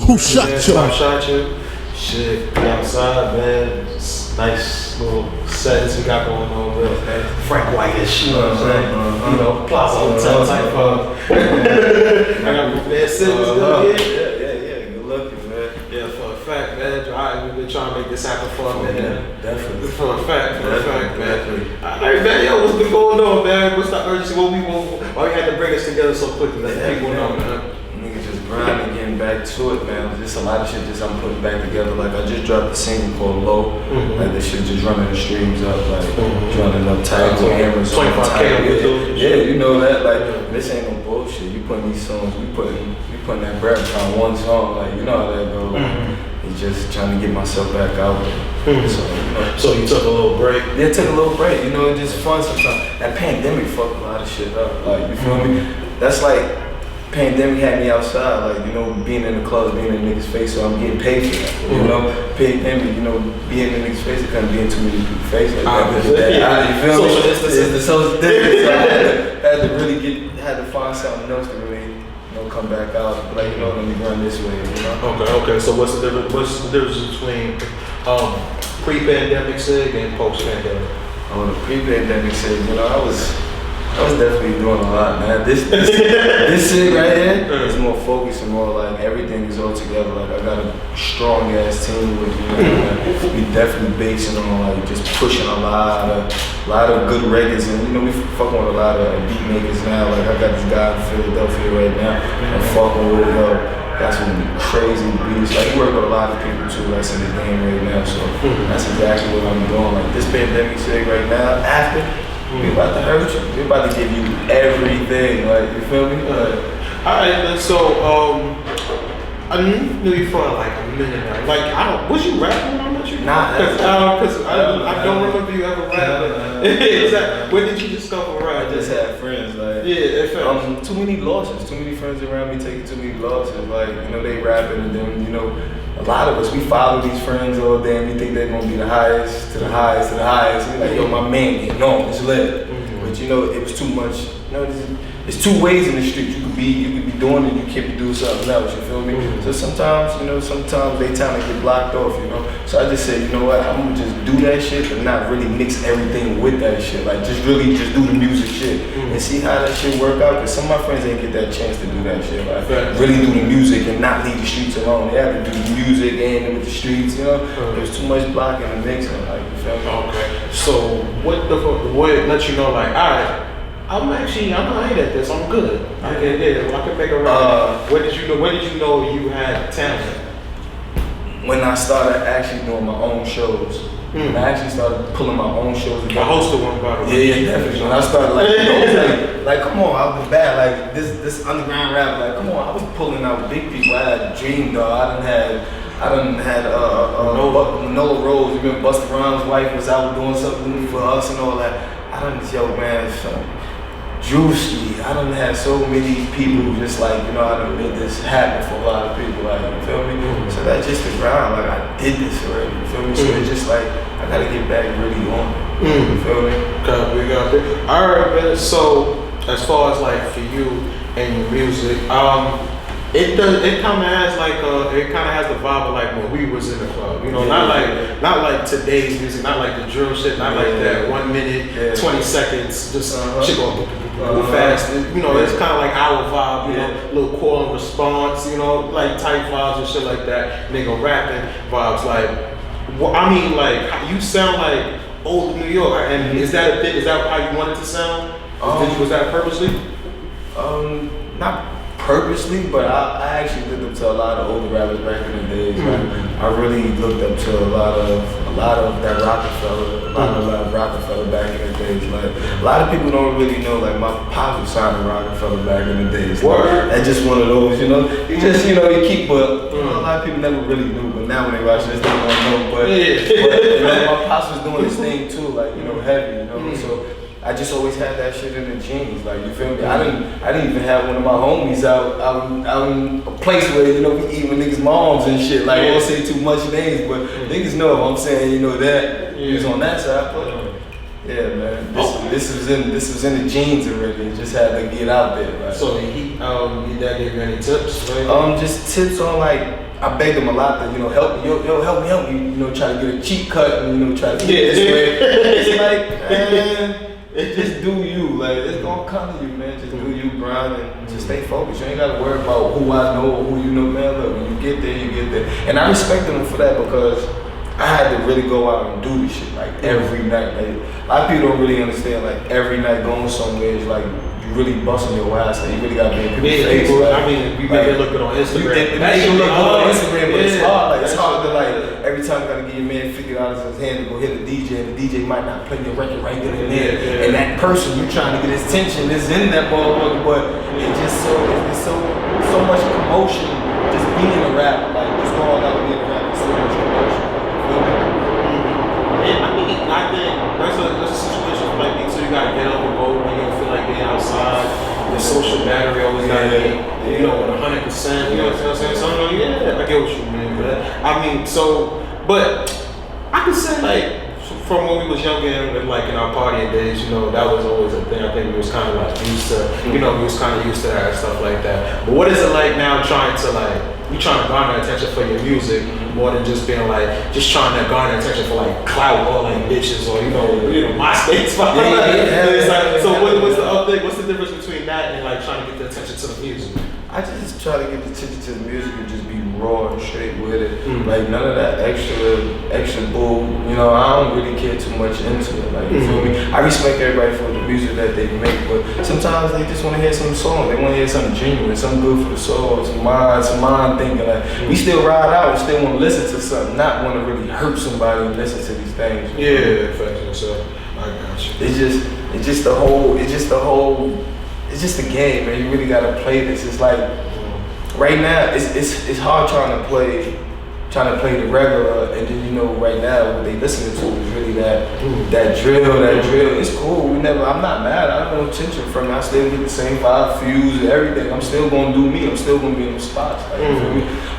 Who shot you? Who shot you? Shit, we outside, man. Nice little settings we got going on with Frank White-ish, you know what I'm saying? You know, Plaza Hotel type of. I got my man Simmons good, Yeah, good looking, man. Yeah, for a fact, man. We've been trying to make this happen for a minute. Yeah, definitely. For a fact, man. Definitely. Alright, man, yo, what's been going on, man? What's the urgency? Why we had to bring us together so quickly? Let people know, man. Nigga just grinding, getting back to it, man. Just a lot of shit just I'm putting back together. Like I just dropped a single called Low. Like this shit just running the streams up, like running up tags on Amazon. 25K on YouTube. Yeah, you know that. Like this ain't no bullshit. You putting these songs, we putting that bread on one song. Like you know how that goes. It's just trying to get myself back out there. So, you know. So you took a little break? Yeah, took a little break. You know, it's just fun sometimes. That pandemic fucked a lot of shit up. Like, you feel me? That's like, pandemic had me outside, like, you know, being in the clubs, being in niggas' face, so I'm getting paid for that. You know, pandemic, you know, being in niggas' face, it couldn't be in too many people's face. Like that. You feel me? Social distancing. The social distancing. So I had to really had to find something else to really, you know, come back out. Like, you know, let me run this way, you know? Okay. So what's the difference between pre-pandemic Cig and post-pandemic? On the pre-pandemic Cig, you know, I was definitely doing a lot, man. This Cig right here is more focused and more like everything is all together. Like I got a strong ass team with me. Like, we definitely basing on like just pushing a lot of good records, and you know we fucking with a lot of beat makers now. Like I got this guy in Philadelphia right now. I'm fucking with got some crazy beats. Like, we work with a lot of people too that's in the game right now. So that's exactly what I'm doing. Like this pandemic Cig right now, after we about to hurt you. We about to give you everything. Like, you feel me? Alright, so I knew you for like a minute now. Like, was you rapping when I met you? Nah, because I don't remember you ever rapping. Exactly. When did you discover rap? I just had friends, like too many losses, too many friends around me taking too many losses. Like, you know, they rapping and then, you know, a lot of us, we follow these friends all day and we think they're gonna be the highest to the highest to the highest. And we're like, yo, my man getting on, it's lit. But you know, it was too much. You know, there's two ways in the street. You could be doing it, you can't do something else, you feel me? So sometimes, you know, they trying to get blocked off, you know? So I just said, you know what, I'm gonna just do that shit but not really mix everything with that shit. Like, just really just do the music shit and see how that shit work out. Cause some of my friends ain't get that chance to do that shit. Like, really do the music and not leave the streets alone. They have to do the music and with the streets, you know? There's too much blocking and mixing, like, you feel me? Okay. So what let you know, like, alright, I'm not at this. I'm good. I can make a rap. When did you know you had talent? When I started actually doing my own shows. When I actually started pulling my own shows. I hosted one, by the way. Yeah, definitely. When I started, like, you know, like, come on, I was bad. Like, this underground rap, like, come on, I was pulling out big people. I had Dream, though. I done had Manolo Rose. We been Busta Rhymes' wife was out doing something for us and all that. Drewski, I done had so many people just like, you know, I done made this happen for a lot of people, like, you feel me? So that's just the ground, like, I did this already, you feel me? So it's just like, I gotta get back really on it, you feel me? Got it. Alright, man, so, as far as like, for you and your music, it kind of has the vibe of like when we was in the club, you know, not like today's music, not like the drill shit, not like that 1 minute, 20 seconds, just shit going fast. You know, it's kind of like our vibe, you know, little call and response, you know, like type vibes and shit like that. Nigga rapping vibes, like, I mean, like you sound like old New York, and is that how you wanted to sound? Was that purposely? Not purposely, but I actually looked up to a lot of older rappers back in the days. Like, I really looked up to a lot of that Rockefeller, a lot of Rockefeller back in the days. Like, a lot of people don't really know, like, my pops was signing Rockefeller back in the days. Like, that's just one of those, you know. You just, you know, you keep, but you know, a lot of people never really knew. But now when they watch this, they don't know. But you know, my pops was doing his thing too, like, you know, heavy, you know. So I just always had that shit in the jeans, like, you feel me? I didn't even have one of my homies out in a place where, you know, we eat with niggas' moms and shit. Like, I won't say too much names, but niggas know if I'm saying, you know, that he was on that side. But Yeah, man. This was in the genes already. It just had to get out there. Like. So your dad gave you any tips? Right? Just tips on like I begged him a lot to help me, help me, try to get a cheat cut and try to get this way. It's like, man, just do you. Like it's gonna come to you, man. Just do you, grind and just stay focused. You ain't gotta worry about who I know or who you know, man. Look, when you get there, you get there. And I respected him for that because I had to really go out and do this shit like every night. Like a lot of people don't really understand. Like every night going somewhere is like you really busting your ass. Like you really gotta be in people's face. People, like, I mean, we really look good on Instagram. You can look good on Instagram, but it's hard. Like it's hard to like every time you gotta get your man $50 in his hand to go hit a DJ, and the DJ might not play your record right then and there. And that person you trying to get his attention is in that motherfucker, but it's so much commotion just being a rapper. Like just going out being a rapper, so much commotion. Yeah, I mean, I think that's a situation for like me too. You gotta get up and go when you don't feel like being outside. Your social battery always gotta be, 100%. You know what I'm saying? So I get what you mean, but I mean, but I could say like from when we was younger and like in our partying days, that was always a thing. I think we was kind of like used to, we was kind of used to that and stuff like that. But what is it like now trying to garner attention for your music more than just being like, just trying to garner attention for like clout or like bitches or MySpace. So what's the update? What's the difference between that and like trying to get the attention to the music? I just try to get the attention to the music and just be raw and straight with it. Like none of that extra bull. I don't really care too much into it. Like you feel me? I respect everybody for the music that they make, but sometimes they just want to hear some song. They want to hear something genuine, something good for the soul, some mind thinking. Like we still ride out and still want to listen to something, not want to really hurt somebody and listen to these things. Yeah, so I got you. It's just the game, man. You really gotta play this. It's like right now, it's hard trying to play the regular, and then right now what they listening to is really that drill. It's cool. I'm not mad. I don't know tension from it. I still get the same 5 views and everything. I'm still gonna do me. I'm still gonna be in the spots. Like,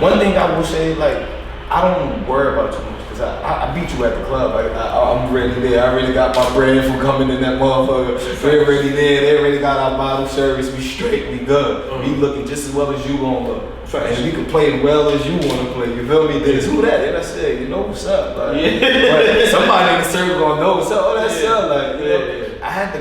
one thing I will say, like, I don't worry about too much. I beat you at the club. I'm ready there. I really got my brand from coming in that motherfucker. We're already there. They already got our bottle service. We straight. We good. We looking just as well as you gonna look. And we can play as well as you wanna play. You feel me? Then it's who that? And I said, you know what's up? Like, but somebody in the circle gonna know what's up. Oh, that's up. Like, I had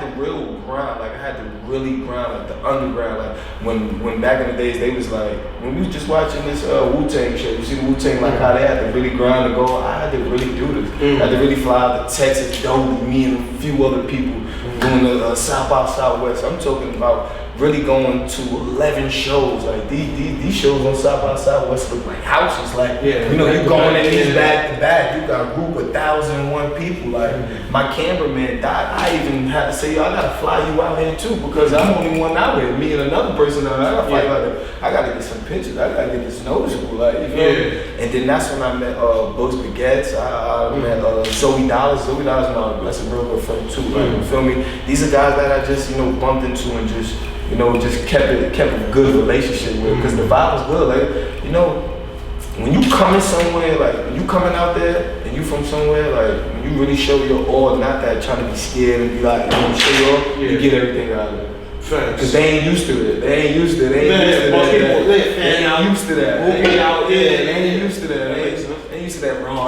the real grind. Like I had to really grind, like the underground. Like when back in the days they was like when we was just watching this Wu-Tang show. You see the Wu-Tang like how they had to really grind to go. I had to really do this. I had to really fly out to Texas, Dolby, me and a few other people doing the South by Southwest. I'm talking about really going to 11 shows. Like these shows on South by Southwest look like houses. Like you going in these back to back. You got a group of 1,001 people. Like my cameraman died. I even had to say, I gotta fly you out here too because I'm the only one out here. Me and another person out there. I gotta fly you out there. I gotta get some pictures. I gotta get this noticeable. Like you feel me? And then that's when I met Books Baguettes. I met Zoe Dollars. Zoe Dollars, that's a real good friend too. Like you feel me? These are guys that I just bumped into and just just kept a good relationship with because the vibe was good. Like, when you coming somewhere, like when you coming out there and you from somewhere, like when you really show your all, not that trying to be scared and be like, show your all, you get everything out of it. Because they ain't used to it. They ain't used to that. They ain't used to that wrong.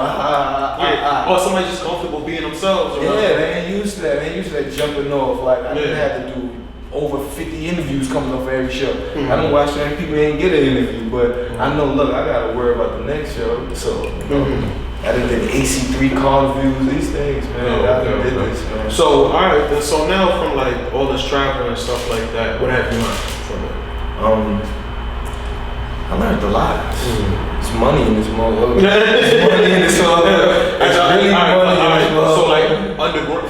Or somebody just comfortable being themselves. They ain't used to that. They ain't used to that jumping off. Like I didn't have to do over 50 interviews coming off every show. I don't watch that people ain't get an interview, but I know, look, I gotta worry about the next show. So I done did AC3 car reviews, these things, man. I done did this, man. So alright, so now from like all this travel and stuff like that, what have you learned from it? I learned a lot. It's money in this motherfucker. It's money in this motherfucker. It's really money in this motherfucker. So like underground,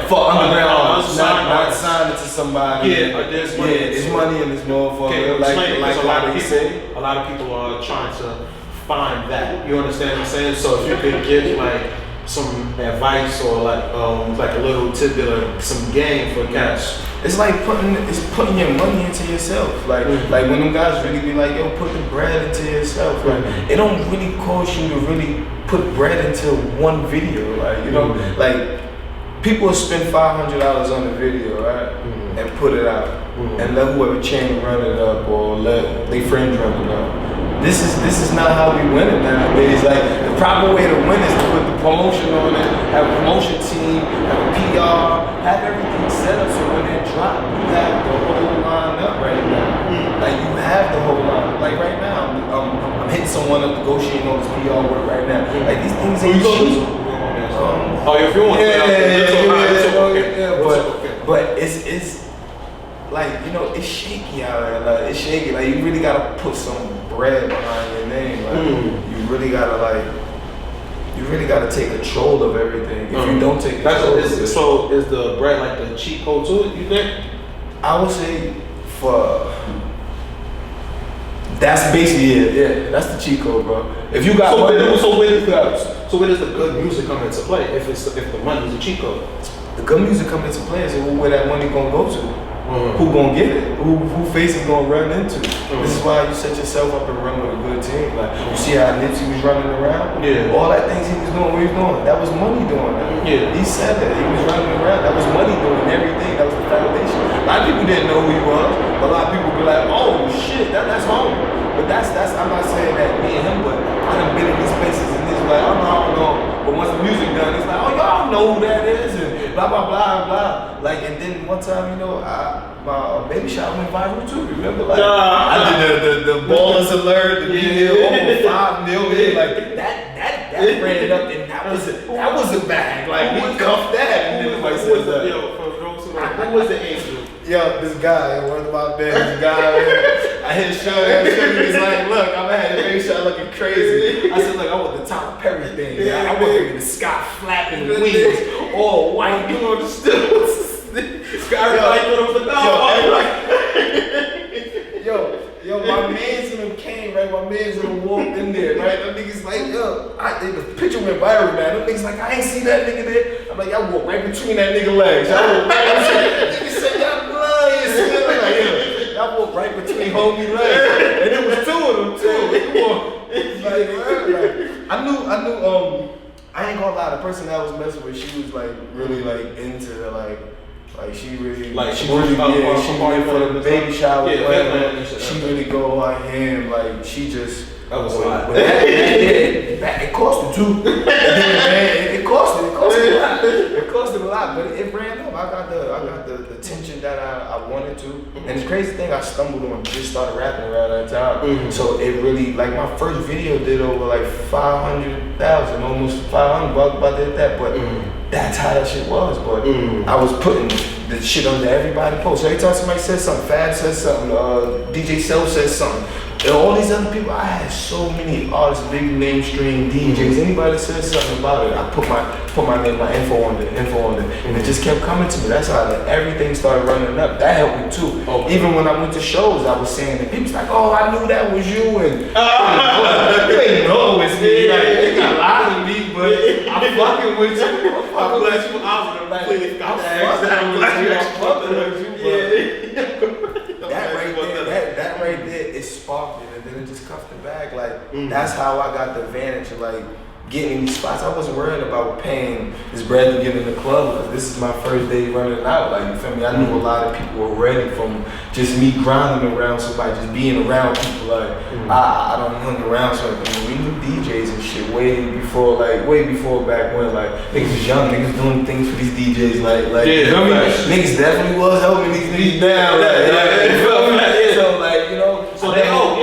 for underground, not signing to somebody. There's money. It's money in this motherfucker. Like a lot of people are trying to find that. You understand what I'm saying? So if you could give like some advice or like a little tidbit or some game for cats. It's like putting your money into yourself. Like when them guys really be like, yo, put the bread into yourself. Like it don't really cost you to really put bread into one video. Like like people will spend $500 on the video, right, and put it out, and let whoever chain run it up or let their friends run it up. This is not how we win it nowadays. Like the proper way to win is to put the promotion on it, have a promotion team, have a PR, have everything set up so when they drop, you have the whole line up right now. Like you have the whole line. Like right now, I'm hitting someone up negotiating all this PR work right now. Like these things ain't cheap. If you want but it's like, you know, it's shaky out there. Like it's shaky. Like you really gotta put some bread behind your name. Like you really gotta take control of everything. If you don't take control of it. So is the bread like the cheat code to it, you think? I would say that's basically it. Yeah, that's the cheat code, bro. If you got so where does the good music come into play? If the money is a cheat code, the good music come into play is where that money gonna go to. Who gonna get it? Who face is gonna run into? This is why you set yourself up and run with a good team. Like you see how Nipsey was running around. Yeah. All that things he was doing, where he was going, that was money doing that. Yeah. He said that he was running around. That was money doing everything. That was the foundation. A lot of people didn't know who he was. A lot of people be like, oh shit, that's home. But that's I'm not saying that me and him, but I done been in these places and this like, I don't know. But once the music done, it's like, oh y'all know who that is and blah blah blah blah. Like and then one time, you know, my baby shower went viral too. Remember, like I did the ballers alert, the video over 5 million, like that ran it up, and that was a bag. Like we cuffed that, and then nobody says that. Who was the angel? Yo, this guy, one of my best guys, I hit Shorty, he's like, look, I'm at the baby shower looking crazy. I said, look, I want the top of everything. I want to be the sky flapping wings, all white, you know, the stills. Yo, my mans and them came, right? My mans and them walked in there, right? Them niggas like, the picture went viral, man. Them niggas like, I ain't see that nigga there. I'm like, y'all walk right between that nigga legs. Y'all walk right between. Niggas say y'all blind. Like, y'all walk right between homie legs. And it was 2 of them too. I knew. I ain't gonna lie. The person that I was messing with, she was like really like into like she really for the baby shower. She really go on him. Like she just. That was a lot. It cost her too. It cost him a lot. It cost him a lot, but it ran up. I got the attention that I wanted to. And the crazy thing, I stumbled on just started rapping around that time. So it really, like my first video did over like 500,000, almost 500 about that. But that's how that shit was. But I was putting the shit under everybody's post. So every time somebody says something, Fab says something, DJ Self says something. And all these other people, I had so many artists, big mainstream DJs. Anybody that said something about it, I put my name, my info on it, and it just kept coming to me. That's how everything started running up. That helped me too. Even when I went to shows, I was saying that people's like, "Oh, I knew that was you," and you ain't know it's me. Like they got lies to me, but I'm fucking with you. I'm glad you out. I'm fucking with you. That right there, it sparked it, and then it just cuffed it back. Like that's how I got the advantage of like getting in these spots. I wasn't worried about paying this bread to get in the club because this is my first day running out. Like you feel me? I knew a lot of people already from just me grinding around somebody, just being around people. Like I don't hang around something. We knew DJs and shit way before back when like niggas was young, niggas doing things for these DJs. Like you know what I mean? Niggas definitely was helping these niggas down. So like you know, so they owe,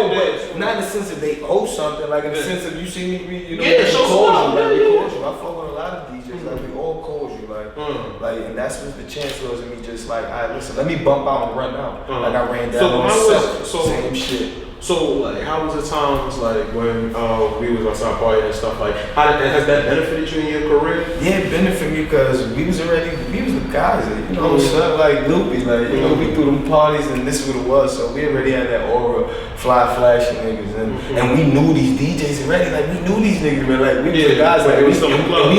but not in the sense that they owe something. Like in the sense of you see me, you know, we called you. I fuck with a lot of DJs. Like we all called you. Like and that's what the chance was of me just like, all right, listen, let me bump out and run out. Like I ran down on myself. Same shit. So like, how was the times like when we was outside partying and stuff like? Has that benefited you in your career? Yeah, it benefited me because we was the guys, you know, stuff like loopy, like you know, we threw them parties and this is what it was. So we already had that aura, fly flashing niggas, and we knew these DJs already. Like we knew these niggas, man. Like we were the guys, like we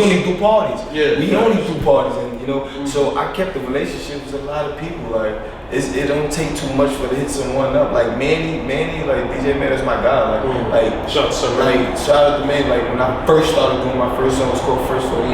only do parties. We only do parties, and you know, so I kept the relationship with a lot of people. Like it don't take too much for to hit someone up. Like Manny, like DJ Man is my guy. Shout out to shout out to man. Like when I first started doing my first song, was called First 48.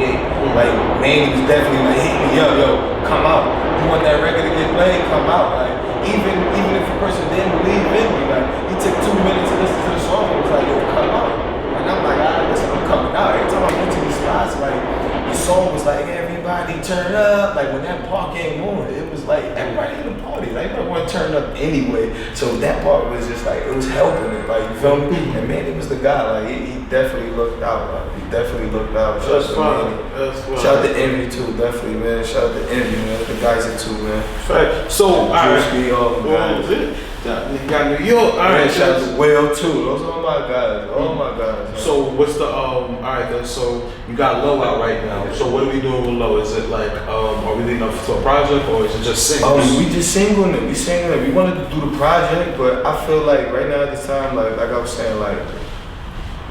Like man, he was definitely like hit me up, yo, come out. You want that record to get played? Come out. Like even if a person didn't believe in me, like he took 2 minutes to listen to the song and was like, yo, come out. And I'm like, alright, listen, I'm coming out. Every time I went to these spots, like the song was like, everybody turn up. Like when that part came on, it was like everybody in the party. Like everybody want to turn up anyway. So that part was just like, it was helping it. Like, you feel me? And man, it was the guy. Like he definitely looked out. Like, he definitely looked out. That's fine. That's fine. Shout out to Envy too, definitely, man. Shout out to Envy, man. The guys are too, man. Fact. So, alright. You got New York. Alright. Shout out to Will too. Those are all my guys. All my guys. Man. So what's the alright then? So you got Low out right now. So what are we doing with Low? Is it like are we leading up to a project or is it just singles? We just singling it. We singling it. We wanted to do the project, but I feel like right now at this time, like I was saying, like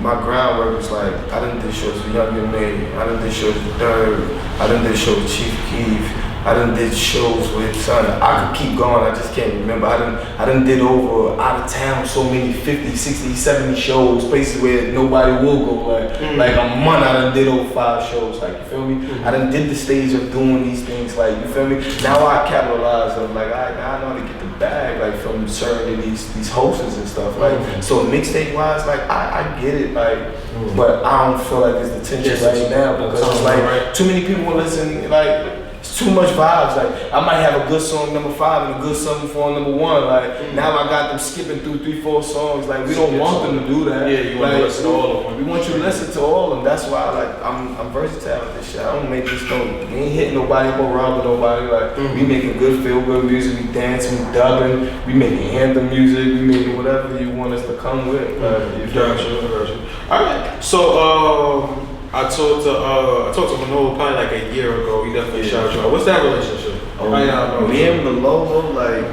my groundwork was like I done did shows with Young and May. I done did shows with Third. I done did shows with Chief Keef. I done did shows with son. I could keep going, I just can't remember. I done did over out of town so many 50, 60, 70 shows, places where nobody will go. Like a month I done did over 5 shows, like you feel me? I done did the stage of doing these things, like you feel me? Now I capitalize on like I know how to get the bag like from certain these hosts and stuff. Like so mixtape wise, like I get it, like but I don't feel like there's the tension right now because it's like too many people listen, like too much vibes. Like I might have a good song number 5 and a good song for number 1. Like now I got them skipping through 3-4 songs. Like we don't want them to do that. Yeah, you want to listen to all of them. We want you to listen to all of them. That's why like I'm versatile with this shit. I don't make this note. We ain't hitting nobody, no robbing nobody. Like we making good feel good music. We dancing, we dubbing. We making anthem music. We making whatever you want us to come with. Like, Gotcha. All right. So I talked to Manolo probably like a year ago. He definitely shouted you out. What's that relationship? Me and Manolo, like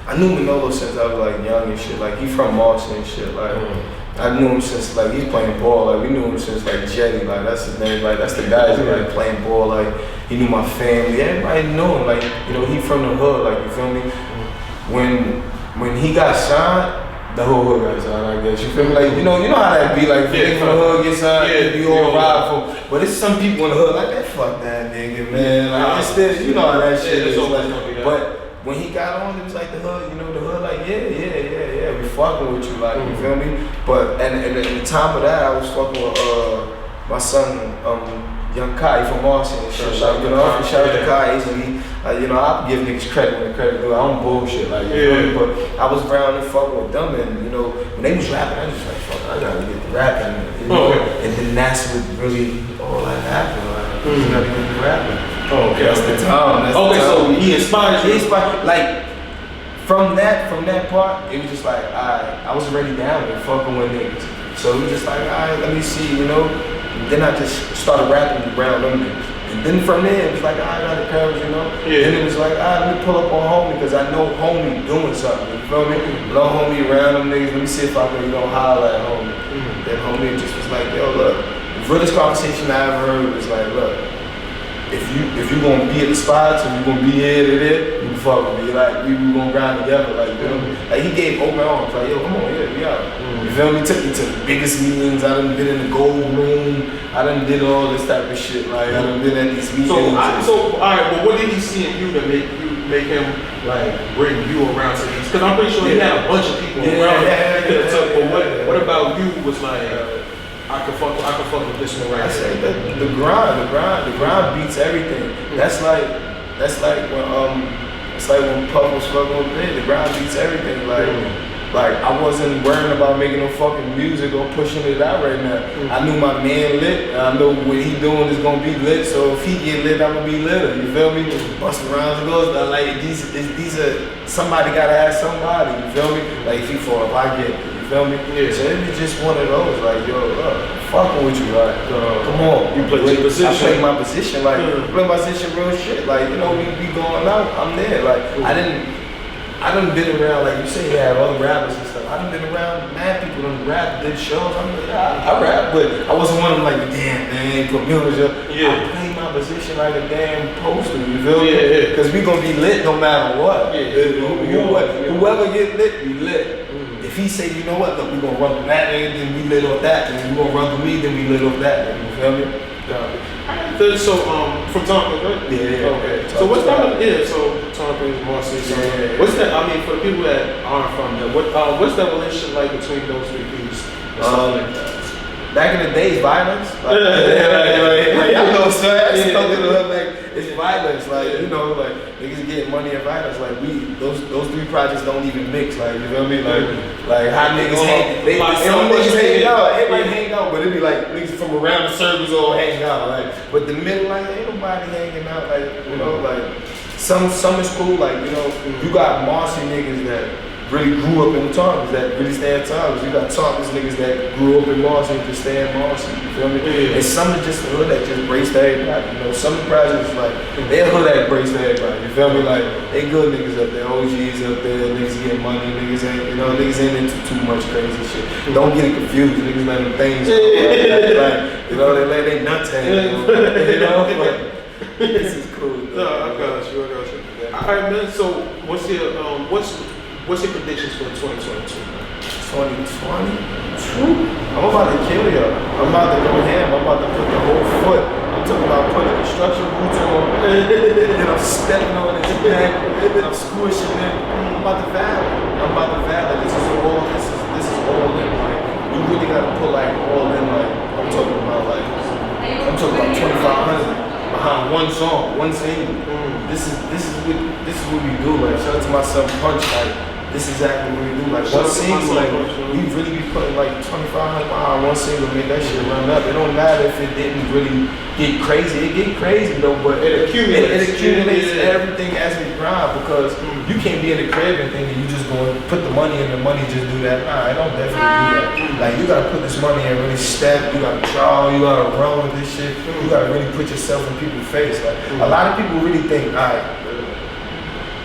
I knew Manolo since I was like young and shit. Like he from Boston and shit. Like I knew him since like he's playing ball. Like we knew him since like Jetty. Like that's his name. Like that's the guy who's like playing ball. Like he knew my family. Everybody knew him. Like you know he from the hood. Like you feel me? When he got signed. The whole hood got signed, I guess. You feel me? Like, you know how that be. Like, if from the hood get signed, you all ride for. But it's some people in the hood like, that fuck that nigga, man. Like, instead, you know how that shit is. Like, but when he got on, it was like the hood, the hood, like, yeah, we fucking with you, like, you feel me? But, and at the time of that, I was fucking with my son, Young Kai from Austin and shit. Like, shout out to Kai easily. I give niggas credit when credit due. I don't bullshit, like, you feel me? But I was around and fucking with them, and when they was rapping, I was just like, fuck, I gotta get to rapping, and then that's what really all that happened. Like, you gotta get to rapping. That's the time. So he inspired you. Like from that part, it was just like I was already down with fucking with niggas. So it was just like, alright, let me see, And then I just started rapping around them niggas. And then from there, it was like, I got the courage, Then it was like, let me pull up on homie, because I know homie doing something, you feel me? Know homie around them niggas, let me see if I can, holler at homie. Then homie just was like, yo, look, the realest conversation I ever heard was like, look, if you gonna be at the spots and you gonna be here to there, you can fuck with me. Like, we gonna grind together, like, Like, he gave open arms, like, yo, come on, we out. You feel me? Took me to the biggest meetings. I done been in the gold room. I done did all this type of shit. Like, I done been at these meetings. So, alright, but what did he see in you to make him, like, bring you around to these? Because I'm pretty sure he had a bunch of people around him. But what about you was like, I could fuck with this one right I say the grind beats everything. That's like when Puff was fucking with me. The grind beats everything. Like I wasn't worrying about making no fucking music or pushing it out right now. I knew my man lit. And I know what he doing is gonna be lit. So if he get lit, I'm gonna be litter. You feel me? Busting rounds and goes. Like these are somebody gotta ask somebody. You feel me? Like if he fall, if I get it. Feel me? Yeah. So it was just one of those, like, yo, look, fucking with you, like, come on. You play your position. I play my position, like, play my position real shit. Like, we going out, I'm there. Like, I done been around, like you say, you have other rappers and stuff. I done been around mad people done rap, did shows. I'm like, I rap, but I wasn't one of them like, damn, man, put me on the show. I play my position like a damn poster, you feel me? Because we gonna be lit no matter what. Whoever get lit, we lit. if he say, you know what, look, we gonna run through that nigga, then we lit off that, then we gonna run through me, then we lit off that nigga, you feel me? So from Tonka, right? Yeah. Okay. So what's that? Yeah. So Tonka is Marcy. So what's that? I mean, for the people that aren't from there, what's that relationship like between those three people? Back in the days, violence. Like, y'all know, son. Like, it's violence. Like, you know, like niggas getting money and violence. Like those three projects don't even mix. Like, you feel me? Like how niggas hang. Some niggas hang out. Everybody hang out, but it be like niggas from around the circles all hang out. Like, but the middle, like, ain't nobody hanging out. Like, you know, like some is cool. Like, you know, you got Marcy niggas that really grew up in Tompkins, that really stay in Tompkins. You got Tompkins niggas that grew up in Marcy and just stay in Marcy, you feel me? Yeah. And some are just the hood that just brace to everybody, you know? Some projects, like, they're hood that brace to everybody, you feel me? Like, they good niggas up there, OGs up there, niggas getting money, niggas ain't, you know, niggas ain't into too much crazy shit. Don't get it confused, niggas let them things go, like, you know, they let they nuts hang, you know? But this is cool. No, I got you. Alright, man, so what's your predictions for 2022? 2020? I'm about to kill y'all. I'm about to go ham. I'm about to put the whole foot. I'm talking about putting construction boots on. Then I'm stepping on his neck. Then I'm squishing him. I'm about to valid. This is all in. Like, you really gotta put like all in. Like, I'm talking about 2,500 behind one song, one single. This is what we do. Like, shout out to my son Punch. Like, this is exactly what we do. Like, one single, like, we really be putting like 2,500 behind one single, make that shit run up. It don't matter if it didn't really get crazy. It get crazy though, but it accumulates everything as we grind, because you can't be in the crib and thinking you just gonna put the money in, the money just do that. Nah, I don't definitely do that. Like, you gotta put this money in, really step, you gotta draw, you gotta run with this shit. You gotta really put yourself in people's face. Like, a lot of people really think, alright,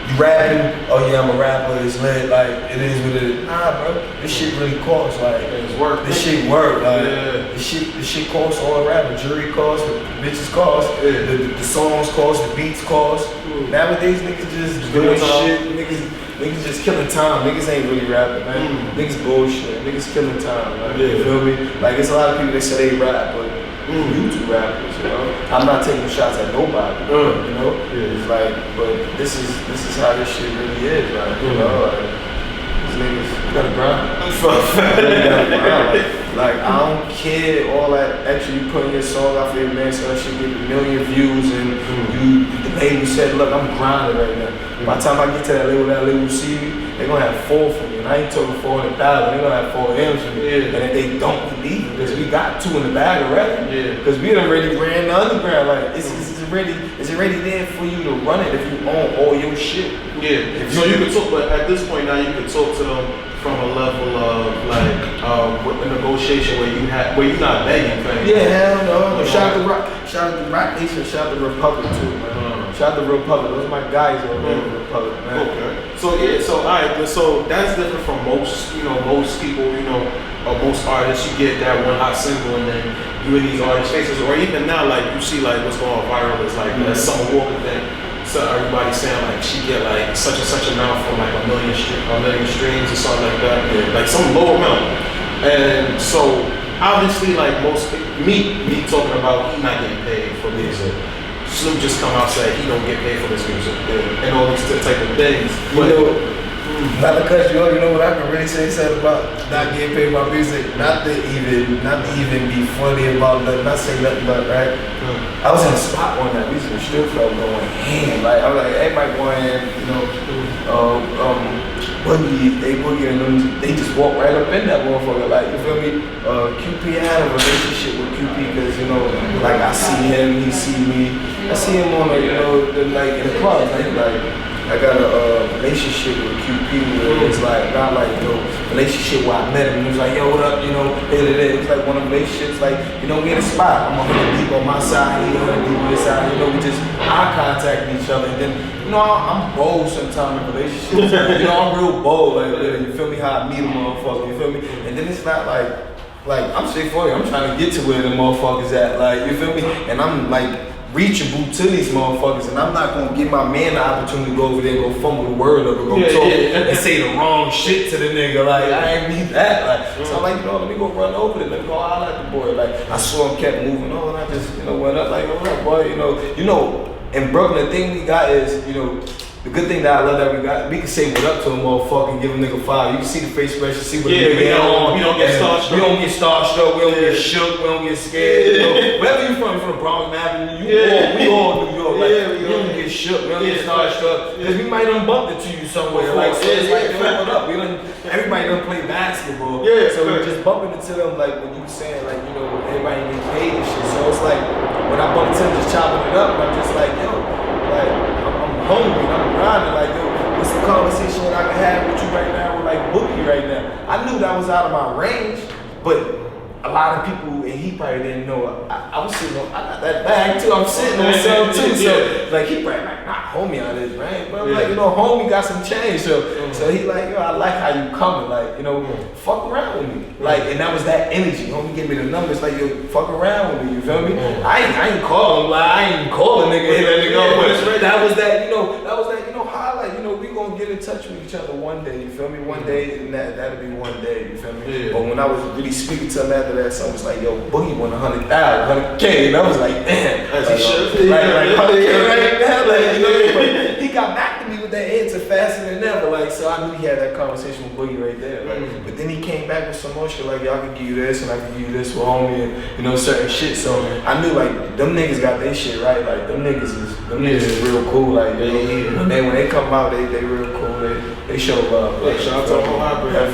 you rapping, oh yeah, I'm a rapper, it's lit, like, it is what it is. Nah, bro, this shit really costs, like, it's work. This shit work, like, this shit costs all rapping. Jury costs, the bitches cost, the songs cost, the beats cost. Nowadays, niggas just doing shit, niggas just killing time. Niggas ain't really rapping, man. Niggas bullshit, niggas killing time, like, you feel me? Like, it's a lot of people that say they rap, but YouTube rappers, you know. I'm not taking shots at nobody, you know. It's like, but this is how this shit really is, like, you know. Like, these niggas, you gotta grind. Like, I don't care all that extra you put in your song out for your man, so that shit get a million views, and the label said, look, I'm grinding right now. By the time I get to that label see me, they gonna have 4 for me. And I ain't talking 400,000, they gonna have 4 M's for me. And if they don't believe it, because we got 2 in the bag already. Because we done already ran the underground. Like, it's already there for you to run it if you own all your shit. So you can talk, but at this point now you can talk to them from a level of like with the negotiation where you're not begging things. Hell no. Shout out to Rock Nation, shout out to Republic too, man. Shout out to Republic. Those are my guys over there in Republic, man. Okay. So alright, so that's different from most people, or most artists. You get that one hot single and then you in these artist faces, or even now, like you see like what's going viral is like that Summer Walker thing. So everybody's saying like she get like such and such amount from like a million streams or something like that, like some low amount. And so obviously like me talking about he not getting paid for music. Snoop just come out and say he don't get paid for this music and all these type of things. But not to cut you off, you know what I can really say something about not getting paid for my music, not to even be funny about nothing, not say nothing about, right? I was in a spot one night, we was in the strip club going ham, like I was like, everybody going ham, Boogie and them, they just walk right up in that motherfucker, like, you feel me? QP had a relationship with QP because, like I see him, he see me, I see him on in the club, like I got a relationship with QP where it's like, not like, relationship where I met him and he was like, yo, what up, it was like one of the relationships, like, we in a spot, I'm 100 deep on my side, he 100 deep on his side, we just eye contact each other, and then, I'm bold sometimes in relationships, I'm real bold, like, you feel me, how I meet a motherfucker, you feel me, and then it's not like, I'm straightforward, I'm trying to get to where the motherfuckers at, like, you feel me, and I'm like, reachable to these motherfuckers, and I'm not gonna give my man the opportunity to go over there and go fumble the word up or go talk and say the wrong shit to the nigga. Like, I ain't need that. Like, so I'm like, let me go run over there, let me go holler at the boy. Like, I saw him kept moving on, and I just, went up like, what up, boy? In Brooklyn, the thing we got is, the good thing that I love that we can say what up to a motherfucker and give a nigga fire. You can see the face expression, see what the nigga on. We don't get starstruck. We don't get starstruck, we don't get shook, we don't get scared. Wherever you from the Bronx, man, we all New York. Like, we don't get shook, we don't get starstruck. Because we might done bumped into you somewhere. Like, so it's like, what up? Everybody done play basketball. So we just bumping into them, like when you were saying, like, everybody get paid and shit. So it's like, when I bump into them, just chopping it up, and I'm just like, I'm hungry, I'm grinding, like, what's the conversation that I can have with you right now with like Boogie right now? I knew that was out of my range, but a lot of people, and he probably didn't know, I was sitting on, I got that bag too, I'm sitting on myself too, so like he probably like, nah, homie out of this range, but I'm like, homie got some change, so he like, I like how you coming, like, fuck around with me, like, and that was that energy, homie gave me the numbers, like, fuck around with me, you feel me? I ain't call him, like, I ain't call a nigga, hit that nigga up, but that was that, highlight, we gonna get in touch with each other one day, you feel me? One day, and that'll be one day, you feel me? But when I was really speaking to him after that, someone was like, yo, Boogie won 100,000, 100K, and I was like, damn. Like 100K right now, but he got back to me with that answer faster than ever, like, so I knew he had that conversation with Boogie right there, like, but then he came back with some more shit, like, y'all can give you this, and I can give you this for homie, and, certain shit, so I knew, like, them niggas got their shit right, like, them niggas is real cool, like, when they come out, they real cool, they show love. Like, shout out to the whole operator.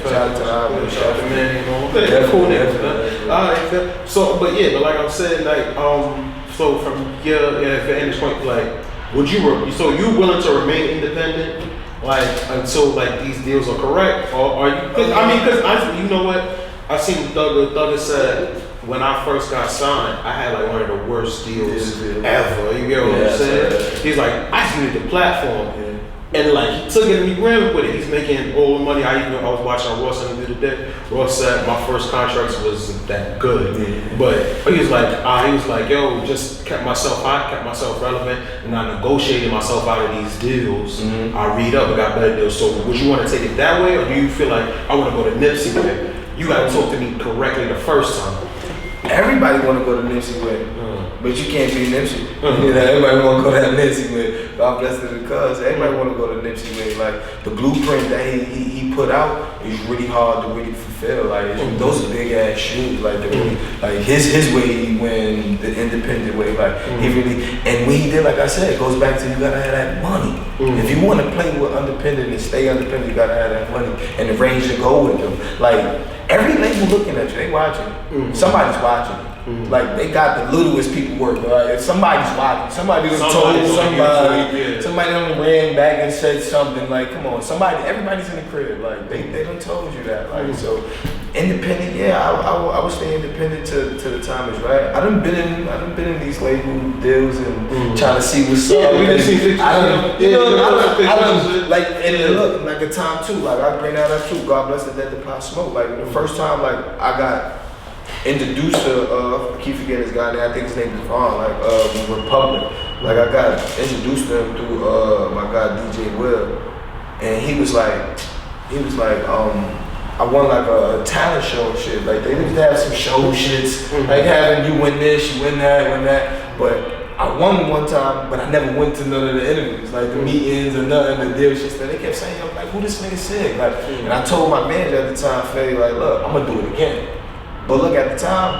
Shout out to the operator. Shout out to man. They're cool niggas, man. Alright, so, but like I'm saying, like, so from here, if at any point, like, so you willing to remain independent, like, until, like, these deals are correct, or are you, because you know what, I seen Thugger said, when I first got signed, I had like one of the worst deals ever. You get what I'm saying? He's like, I just needed the platform. And like, he took it and he ran with it. He's making all the money. I was watching Ross on the other day. Ross said my first contract was that good. But he was like, yo, just kept myself hot, kept myself relevant, and I negotiated myself out of these deals. I read up and got better deals. So would you want to take it that way, or do you feel like I want to go to Nipsey way? You got to talk to me correctly the first time. Everybody want to go to Nipsey with, but you can't be Nipsey. Everybody want to go to that Nipsey with. God bless the cuz. Everybody want to go to Nipsey with. Like, the blueprint that he put out is really hard to really fulfill. Like, those are big ass shoes. Like, his way, he went the independent way. Like, he really, and when he did, like I said, it goes back to you gotta have that money. If you want to play with independent and stay independent, you gotta have that money and the range to go with them. Like, every label looking at you, they watching. Somebody's watching. Like, they got the littlest people working. Right? Somebody's watching. Somebody done told somebody. Somebody done ran back and said something. Like, come on, everybody's in the crib. Like, they done told you that. Like, so independent, I would stay independent till the time is right. I done been in these label deals and trying to see what's up. We done see pictures. I done like, and look, like a time too. Like, I bring that up too. God bless the dead to Pop Smoke. Like, the first time, like, I got introduced to, I keep forgetting his guy name, I think his name is Vaughn, like, Republic. Like, I got introduced to him through my guy DJ Will, and he was like, I won like a talent show and shit. Like, they used to have some show shits, like having you win this, you win that, but I won one time, but I never went to none of the interviews, like the meetings or nothing, the deal shit. They kept saying, yo, like, who this nigga Cig? Like, and I told my manager at the time, Faye, like, look, I'm gonna do it again. But look, at the time,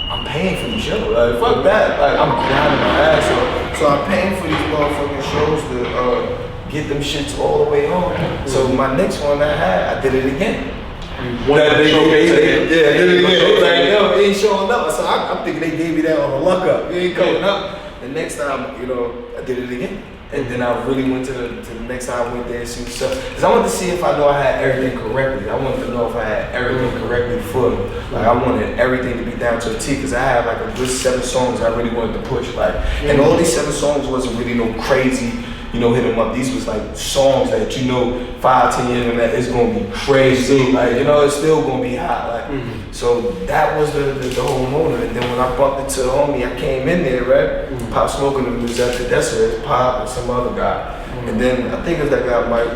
I'm paying for these shows. Like, fuck that. Like, I'm grinding my ass off. So I'm paying for these motherfucking shows to get them shits all the way on. So my next one I did it again. I did it again. They was like, yo, he ain't showing up. So I'm thinking they gave me that on a luck up. You ain't coming up. The next time, I did it again. And then I really went to the next time I went there and see what's up. Because I wanted to see if I know I had everything correctly. I wanted to know if I had everything correctly for them. Like, I wanted everything to be down to a T, because I had like a good 7 songs I really wanted to push. Like, and all these 7 songs wasn't really no crazy, hit them up. These was like songs that 5-10 years from that it's gonna be crazy. Like it's still gonna be hot. Like so that was the whole moment. And then when I bumped into the homie, I came in there, right? Pop Smoke and was at the desk with Pop and some other guy. And then I think it was that guy Mike,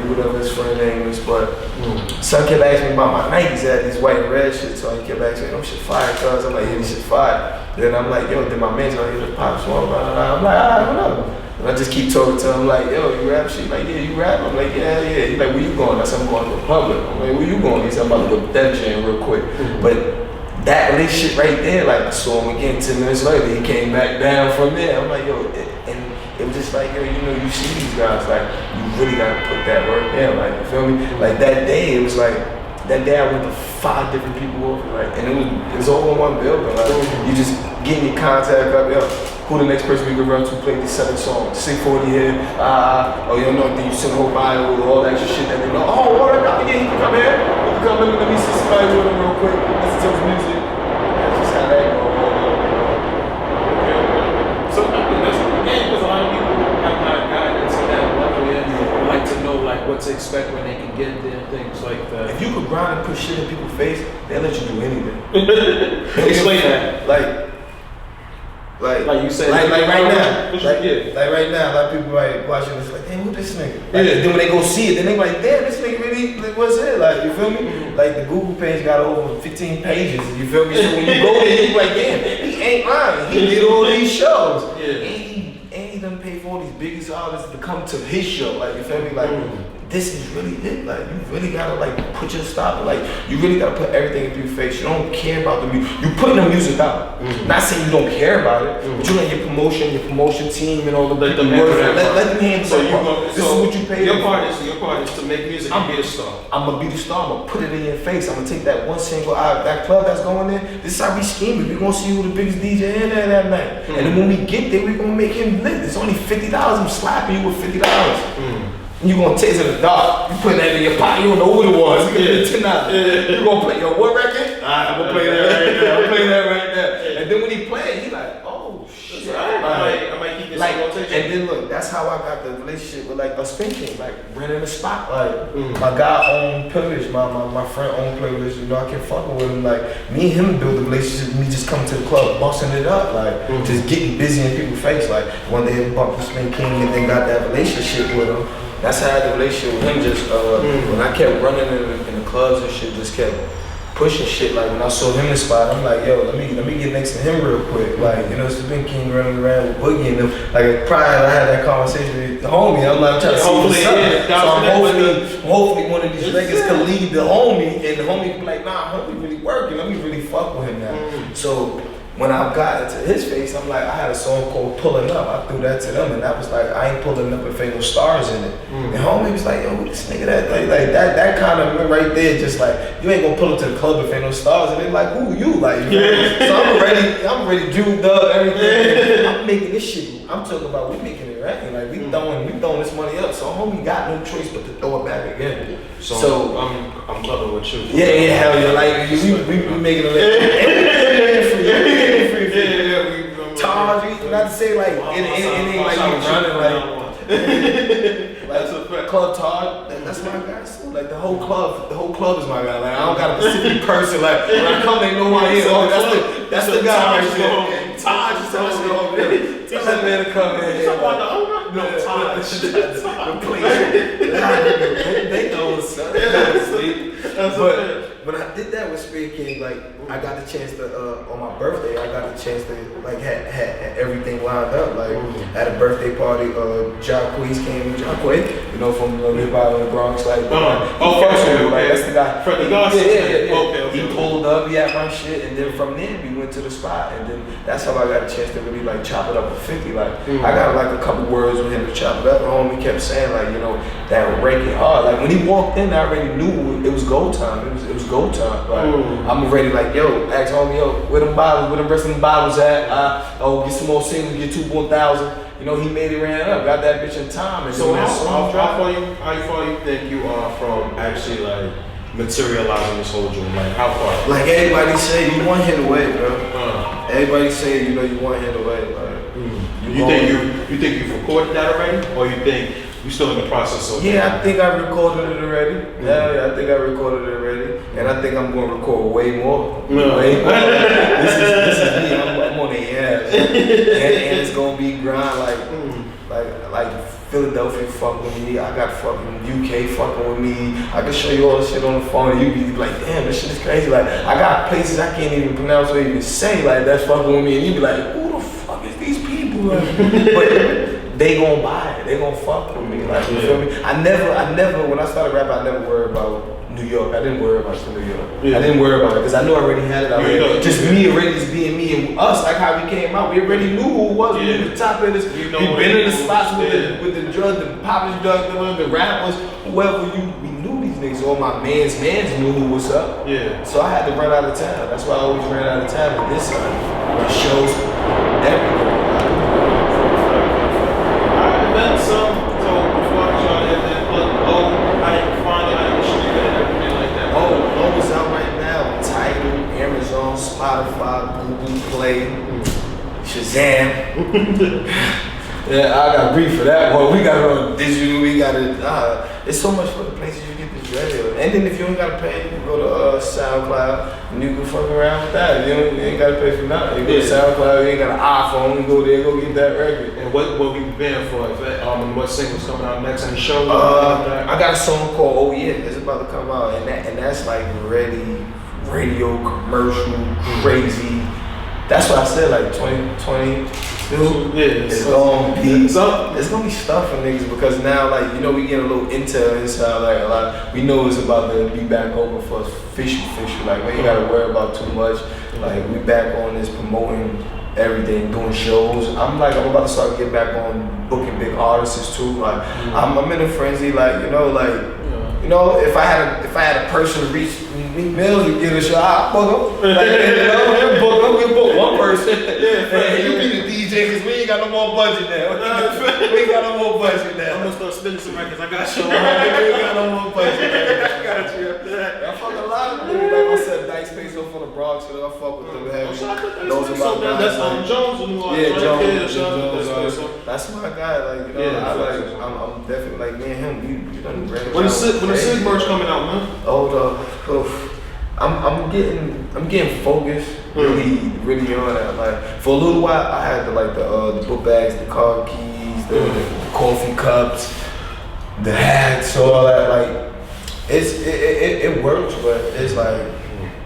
whatever his friend name is, but son kept asking me about my Nikes. They had these white and red shit, so he kept asking me, "Oh shit fire, cuz." I'm like, "Yeah, this shit fire." Then I'm like, "Yo," then my man's like, "Yo, Pop Smoke, blah, blah, blah." I'm like, "Alright, whatever." And I just keep talking to him like, "Yo, you rap shit?" Like, "Yeah, you rap?" I'm like, "Yeah, yeah." He's like, "Where you going?" I said, "I'm going to the Republic." I'm like, "Where you going?" He said, "I'm about to go to Def Jam real quick." But that relationship right there, like I saw him again 10 minutes later, he came back down from there. I'm like, yo, and it was just like, yo, you see these guys, like, you really gotta put that work in, like, you feel me? Like that day, it was like, that day I went to 5 different people over, like, and it was all in one building, like, you just get your contact up, yo, who the next person we could run to play these 7 songs, Sig 40 here, then you send a whole bio with all that extra shit that they know, oh, all right, yeah, he can come here, he can come, let me see somebody with him real quick, listen to his music, that's just how that goes. So I mean, that's the game, because a lot of people have not gotten into that level yet. They like to know like what to expect when they can get there, things like that. If you could grind and put shit in people's face, they'll let you do anything. Explain that. Like you said, like right now, like right now, a lot of people like watching this, like, damn, who this nigga? Like, then when they go see it, then they like, damn, this nigga really, like, what's it? Like, you feel me? Like the Google page got over 15 pages, you feel me? So when you go there, you like, damn, he ain't lying. He did all these shows, and he done paid for all these biggest artists to come to his show. Like, you feel me? Like. This is really it. Like, you really gotta like put your stop. Like, you really gotta put everything in your face. You don't care about the music. You putting the music out. Not saying you don't care about it, but you let your promotion team and all the let them work. handle Let them handle. So this is what you pay. Your part is to make music and be a star. I'm gonna be the star. I'm gonna put it in your face. I'm gonna take that one single out, that club that's going there. This is how we scheming. We gonna see who the biggest DJ in there that night. And then when we get there, we gonna make him lit. It's only $50. I'm slapping you with $50. You gonna taste it in the dark. You put that in your pocket. You don't know who it was. You gonna $10. You gonna play your what record? I'm gonna play that right there. I'm playing that right there. And then when he played, he like, oh shit. I might keep this like, rotation. and then look, that's how I got the relationship with like a Spin King, like renting a spot. Like my guy owned Privilege, my friend owned Privilege. I kept fucking with him. Like me and him built a relationship. Me just coming to the club, busting it up, like just getting busy in people's face. Like one day I bumped the Spin King and then got that relationship with him. That's how I had the relationship with him. Just when I kept running in the clubs and shit, just kept pushing shit. Like when I saw him in the spot, I'm like, yo, let me get next to him real quick. Like, it's the Big King running around with Boogie and them. Like prior, I had that conversation with the homie. I'm like, I'm trying to see what's up. So I'm hopefully one of these records could lead the homie, and the homie be like, nah, homie really working. Let me really fuck with him now. So when I got into his face, I'm like, I had a song called Pulling Up. I threw that to them, and that was like, I ain't pulling up if ain't no stars in it. And homie was like, yo, who this nigga that? Like that kind of right there, just like, you ain't gonna pull up to the club if ain't no stars. And they like, who you? Like, so I'm ready, juked up, everything. I'm making this shit. I'm talking about we making it right. Like we throwing this money up. So homie got no choice but to throw it back again. So I'm clubbing with you. Yeah, hell yeah. Like we making it Taj, not to say like it ain't like you running like that's a fact. Club Taj, that's my guy too. Like the whole club is my guy. Like I don't got a specific person. Like when I come, they know who I am. Oh, that's the guy right there. Taj is over there. Tell that man to come in. No, Taj. They know what's up. But when I did that with Spirit King, like I got the chance to on my birthday, I got the chance to like had everything lined up. Like at a birthday party, Jacquees came, from Hip Hop in the Bronx. Like, that's the guy. For the guy. Yeah. He pulled up, he had my shit, and then from there we went to the spot, and then that's how I got a chance to really like chop it up with 50. Like I got like a couple words with him to chop it up. And homie kept saying like, that ranking hard. Like when he walked in, I already knew it was go time. It was go time. Like I'm already like, yo, ask homie, where them bottles, where the rest of them bottles at? Get some more singles, get 2 1,000. He made it ran up, got that bitch in time. And so how far you think you are from actually like materializing this whole dream? Like how far? Like everybody say, you 1 hit away, bro. Everybody say, you 1 hit away. Like You think you've recorded that already, or you think you still in the process of? Yeah, I think I recorded it already. Yeah, I think I recorded it already, and I think I'm gonna record way more. Way more. This is me. I'm on the ass, and it's gonna be grind like Philadelphia fucking with me. I got fucking UK fucking with me. I can show you all the shit on the phone, and you be like, damn, this shit is crazy. Like I got places I can't even pronounce or even say. Like that's fucking with me, and you be like, who the fuck is these people? But they gonna buy it. They gonna fuck with me. Like you feel me? I never. When I started rapping, I never worried about New York. I didn't worry about New York. I didn't worry about it because I knew I already had it. Just me already just being me and us, like how we came out. We already knew who it was. We knew the top of this. We been in the spots with the drugs, the poppers, the rappers, whoever we knew these niggas. All my mans knew who was up. Yeah. So I had to run out of town. That's why I always ran out of town. And this it shows everything. So before I try I didn't find it, I didn't stream it and everything like that. Low is out right now. Tidal, Amazon, Spotify, Google Play, Shazam. Yeah, I got brief for that one. We got it on digital. We got it. It's so much for the places you get this radio. And then if you don't gotta pay, you can go to SoundCloud and you can fuck around with that. You ain't gotta pay for nothing. You go to SoundCloud. You ain't got an iPhone. You go there, go get that record. And what we been for? What singles coming out next? Any shows? I got a song called "Oh Yeah." It's about to come out, and that's like ready, radio commercial, crazy. That's what I said. Like 2020. It's gonna be stuff for niggas because now like we getting a little intel inside like a lot. We know it's about to be back open for us official. Like we ain't gotta worry about too much. Like we back on this promoting everything, doing shows. I'm about to start getting back on booking big artists too. Like I'm in a frenzy. Like if I had a person to reach Meek Mills to get a show, I'll book him. We'll book one person. And you be the DJ because we ain't got no more budget now. We ain't got no more budget now. I'm gonna start spinning some records. I got you. We ain't got no more budget now. I got you. I fuck a lot of niggas. Like I said, Dice Peso from the Bronx. I fuck with them heavy. Those are my guys. That's Jones. Jones. That's my guy. I'm definitely like me and him. You done ran when the Cig merch coming out, man? I'm getting focused, really on that. Like for a little while, I had the book bags, the car keys, the coffee cups, the hats, all that. Like it works, but it's like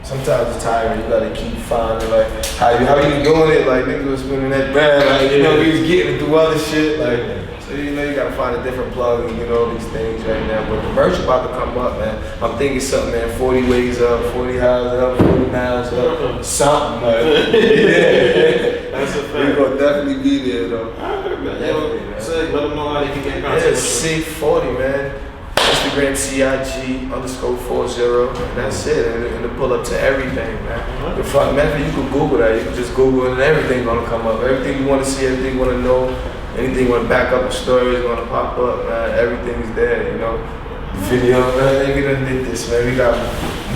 sometimes it's tiring. You gotta keep finding like how you doing it. Like niggas was spinning that brand, like we was getting through other shit, like. So you gotta find a different plug and these things right now. But the merch about to come up, man. I'm thinking something, man. 40 ways up, 40 highs up, 40 miles up, something like that. That's a fact. We gonna definitely be there though. Alright, man. Let them know how they can get in contact. Yeah, Cig40, man. Instagram CIG_40, and that's it. And to pull up to everything, man. The fuck, man, you can Google that. You can just Google it and everything gonna come up. Everything you wanna see, everything you wanna know. Anything you want to back up a story is going to pop up, man. Everything's there, Video, man. We done did this, man. We got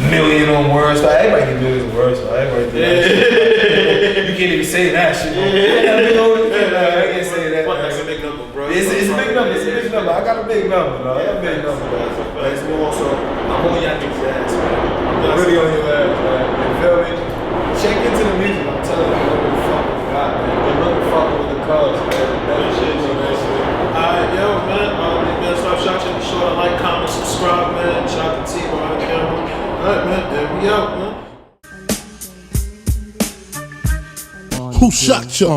million on words. Like, everybody can do this words. So everybody do that shit. You can't even say that shit. I can't say that. That's a big number, bro. It's a big number. It's a big number. I got a big number, though. I got a big number, man. It's more so, I'm on y'all niggas' ass, man. I'm really on your ass, man. You feel me? Check into the music. I'm telling you, what the fuck we got, man. They're looking fucking with the cars, man. Alright, yo, man, stop shot. Be sure to like, comment, subscribe, man. Shout out to T behind the camera. Alright, man, there we out, man. Who shot you?